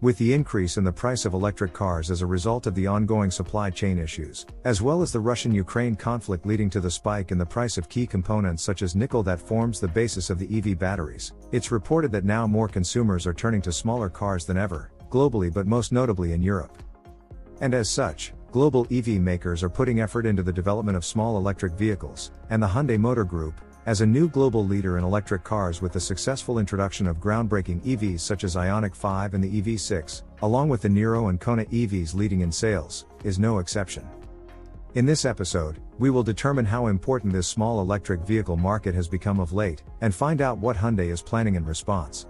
With the increase in the price of electric cars as a result of the ongoing supply chain issues, as well as the Russian-Ukraine conflict leading to the spike in the price of key components such as nickel that forms the basis of the EV batteries, it's reported that now more consumers are turning to smaller cars than ever, globally but most notably in Europe. And as such, global EV makers are putting effort into the development of small electric vehicles, and the Hyundai Motor Group, as a new global leader in electric cars with the successful introduction of groundbreaking EVs such as Ioniq 5 and the EV6, along with the Niro and Kona EVs leading in sales, is no exception. In this episode, we will determine how important this small electric vehicle market has become of late, and find out what Hyundai is planning in response.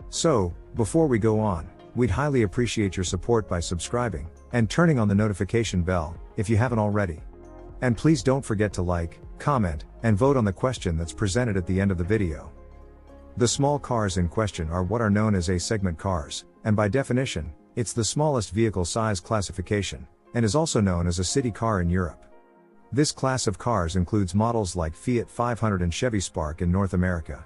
So, before we go on, we'd highly appreciate your support by subscribing, and turning on the notification bell, if you haven't already. And please don't forget to like, comment, and vote on the question that's presented at the end of the video. The small cars in question are what are known as A-segment cars, and by definition, it's the smallest vehicle size classification, and is also known as a city car in Europe. This class of cars includes models like Fiat 500 and Chevy Spark in North America.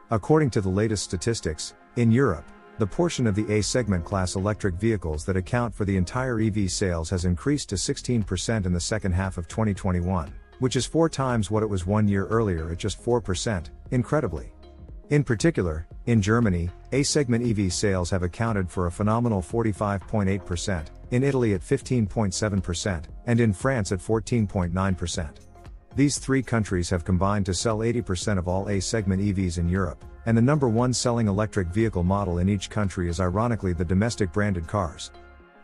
According to the latest statistics, in Europe, the portion of the A-segment class electric vehicles that account for the entire EV sales has increased to 16% in the second half of 2021, which is 4 times what it was 1 year earlier at just 4%, incredibly. In particular, in Germany, A-segment EV sales have accounted for a phenomenal 45.8%, in Italy at 15.7%, and in France at 14.9%. These 3 countries have combined to sell 80% of all A-segment EVs in Europe, and the number 1 selling electric vehicle model in each country is ironically the domestic branded cars.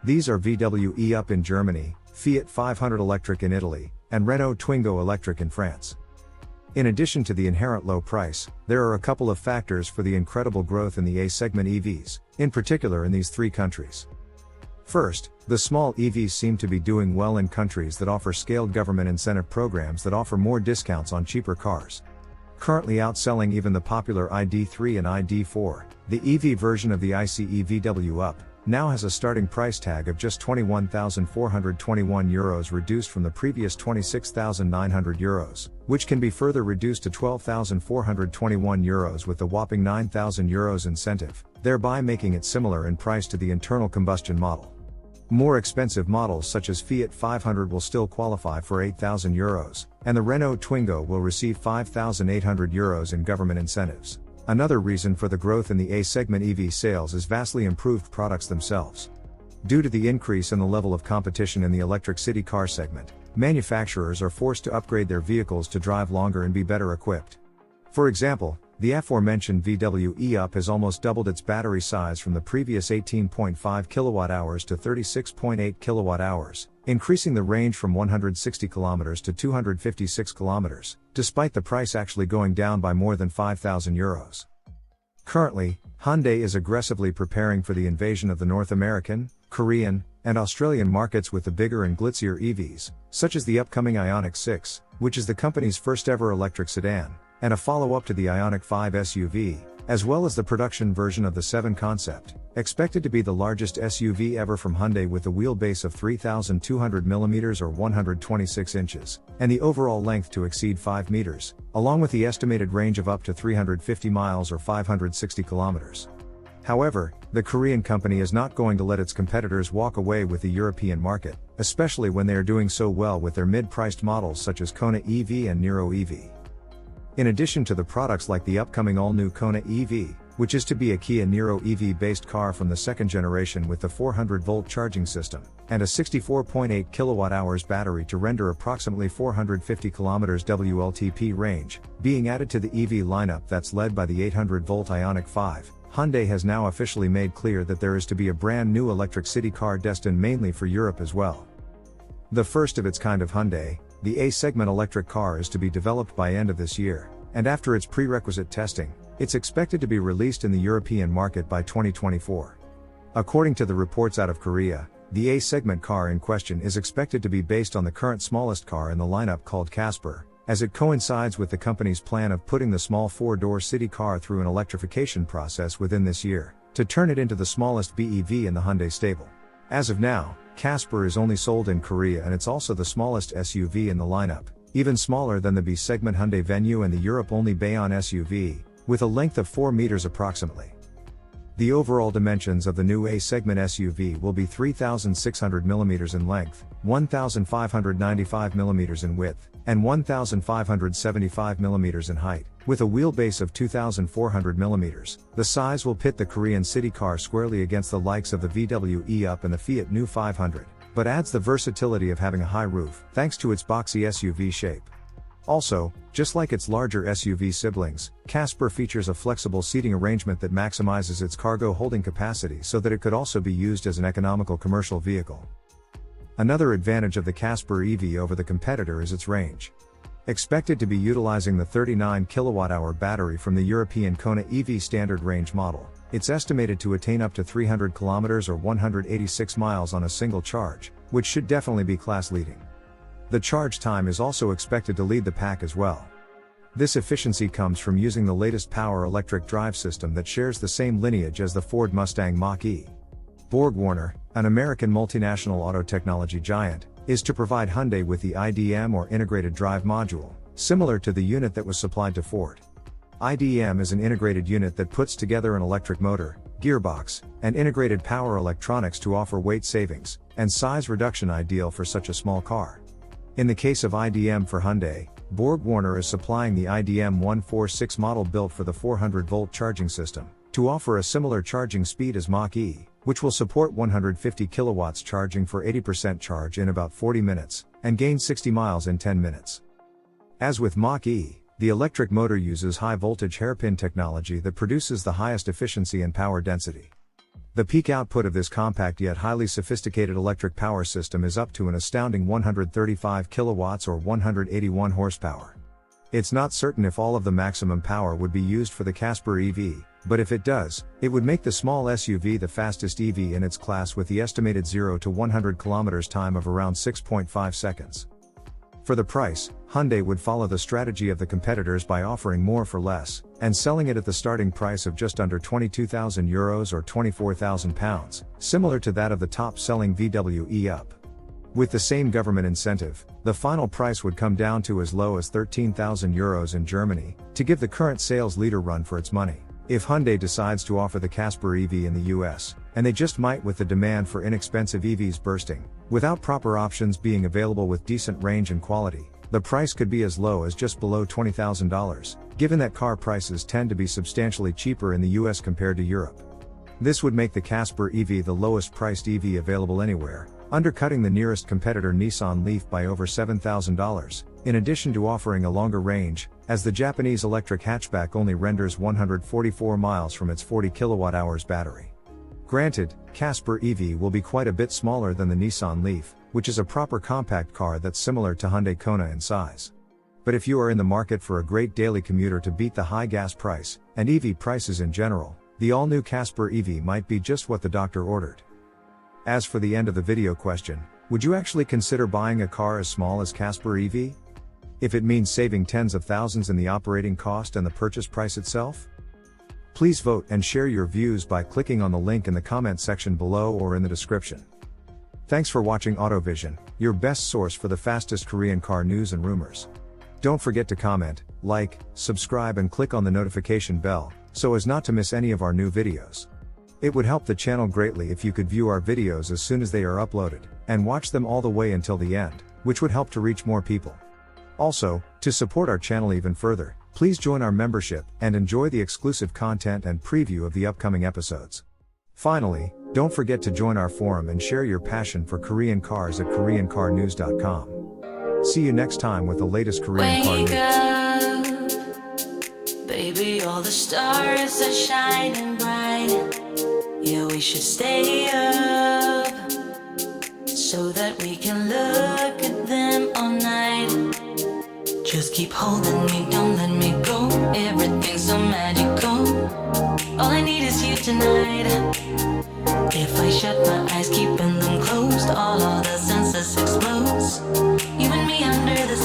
These are VW e-up in Germany, Fiat 500 electric in Italy, and Renault Twingo electric in France. In addition to the inherent low price, there are a couple of factors for the incredible growth in the A-segment EVs, in particular in these 3 countries. First, the small EVs seem to be doing well in countries that offer scaled government incentive programs that offer more discounts on cheaper cars. Currently outselling even the popular ID3 and ID4, the EV version of the ICE VW Up now has a starting price tag of just €21,421 reduced from the previous €26,900, which can be further reduced to €12,421 with the whopping €9,000 incentive, thereby making it similar in price to the internal combustion model. More expensive models such as Fiat 500 will still qualify for €8,000, and the Renault Twingo will receive €5,800 in government incentives. Another reason for the growth in the A-segment EV sales is vastly improved products themselves. Due to the increase in the level of competition in the electric city car segment, manufacturers are forced to upgrade their vehicles to drive longer and be better equipped. For example, the aforementioned VW e-up has almost doubled its battery size from the previous 18.5 kWh to 36.8 kWh, increasing the range from 160 km to 256 km, despite the price actually going down by more than €5,000. Currently, Hyundai is aggressively preparing for the invasion of the North American, Korean, and Australian markets with the bigger and glitzier EVs, such as the upcoming Ioniq 6, which is the company's first ever electric sedan, and a follow-up to the Ioniq 5 SUV, as well as the production version of the 7 concept, expected to be the largest SUV ever from Hyundai with a wheelbase of 3,200 mm or 126 inches, and the overall length to exceed 5 meters, along with the estimated range of up to 350 miles or 560 kilometers. However, the Korean company is not going to let its competitors walk away with the European market, especially when they are doing so well with their mid-priced models such as Kona EV and Niro EV. In addition to the products like the upcoming all-new Kona EV, which is to be a Kia Niro EV-based car from the 2nd generation with the 400-volt charging system, and a 64.8 kWh battery to render approximately 450 km WLTP range, being added to the EV lineup that's led by the 800-volt Ioniq 5, Hyundai has now officially made clear that there is to be a brand new electric city car destined mainly for Europe as well. The first of its kind of Hyundai, the A-segment electric car is to be developed by end of this year, and after its prerequisite testing, it's expected to be released in the European market by 2024. According to the reports out of Korea, the A-segment car in question is expected to be based on the current smallest car in the lineup called Casper, as it coincides with the company's plan of putting the small 4-door city car through an electrification process within this year, to turn it into the smallest BEV in the Hyundai stable. As of now, Casper is only sold in Korea and it's also the smallest SUV in the lineup, even smaller than the B-segment Hyundai Venue and the Europe-only Bayon SUV, with a length of 4 meters approximately. The overall dimensions of the new A-segment SUV will be 3,600 mm in length, 1,595 mm in width, and 1,575 mm in height, with a wheelbase of 2,400 mm. The size will pit the Korean city car squarely against the likes of the VW e-Up and the Fiat New 500, but adds the versatility of having a high roof, thanks to its boxy SUV shape. Also, just like its larger SUV siblings, Casper features a flexible seating arrangement that maximizes its cargo holding capacity so that it could also be used as an economical commercial vehicle. Another advantage of the Casper EV over the competitor is its range. Expected to be utilizing the 39 kWh battery from the European Kona EV standard range model, it's estimated to attain up to 300 km or 186 miles on a single charge, which should definitely be class-leading. The charge time is also expected to lead the pack as well. This efficiency comes from using the latest power electric drive system that shares the same lineage as the Ford Mustang Mach-E. BorgWarner, an American multinational auto technology giant, is to provide Hyundai with the IDM or integrated drive module, similar to the unit that was supplied to Ford. IDM is an integrated unit that puts together an electric motor, gearbox, and integrated power electronics to offer weight savings and size reduction, ideal for such a small car. In the case of IDM for Hyundai, BorgWarner is supplying the IDM 146 model built for the 400-volt charging system, to offer a similar charging speed as Mach-E, which will support 150 kilowatts charging for 80% charge in about 40 minutes, and gain 60 miles in 10 minutes. As with Mach-E, the electric motor uses high-voltage hairpin technology that produces the highest efficiency and power density. The peak output of this compact yet highly sophisticated electric power system is up to an astounding 135 kilowatts or 181 horsepower. It's not certain if all of the maximum power would be used for the Casper EV, but if it does, it would make the small SUV the fastest EV in its class with the estimated 0 to 100 km time of around 6.5 seconds. For the price, Hyundai would follow the strategy of the competitors by offering more for less, and selling it at the starting price of just under €22,000 or £24,000, similar to that of the top-selling VW e-Up. With the same government incentive, the final price would come down to as low as €13,000 in Germany, to give the current sales leader run for its money. If Hyundai decides to offer the Casper EV in the US, and they just might with the demand for inexpensive EVs bursting, without proper options being available with decent range and quality, the price could be as low as just below $20,000, given that car prices tend to be substantially cheaper in the US compared to Europe. This would make the Casper EV the lowest priced EV available anywhere, undercutting the nearest competitor Nissan Leaf by over $7,000, in addition to offering a longer range, as the Japanese electric hatchback only renders 144 miles from its 40 kWh battery. Granted, Casper EV will be quite a bit smaller than the Nissan Leaf, which is a proper compact car that's similar to Hyundai Kona in size. But if you are in the market for a great daily commuter to beat the high gas price, and EV prices in general, the all-new Casper EV might be just what the doctor ordered. As for the end of the video question, would you actually consider buying a car as small as Casper EV? If it means saving tens of thousands in the operating cost and the purchase price itself? Please vote and share your views by clicking on the link in the comment section below or in the description. Thanks for watching AutoVision, your best source for the fastest Korean car news and rumors. Don't forget to comment, like, subscribe and click on the notification bell, so as not to miss any of our new videos. It would help the channel greatly if you could view our videos as soon as they are uploaded, and watch them all the way until the end, which would help to reach more people. Also, to support our channel even further, please join our membership and enjoy the exclusive content and preview of the upcoming episodes. Finally, don't forget to join our forum and share your passion for Korean cars at KoreanCarNews.com. See you next time with the latest Korean car news. Up, baby, all the stars are shining bright. Yeah, we should stay up so that we can look at them all night. Just keep holding me, don't let me go. Everything's so magical. All I need is you tonight. If I shut my eyes, keeping them closed, all of the senses explode. You and me under the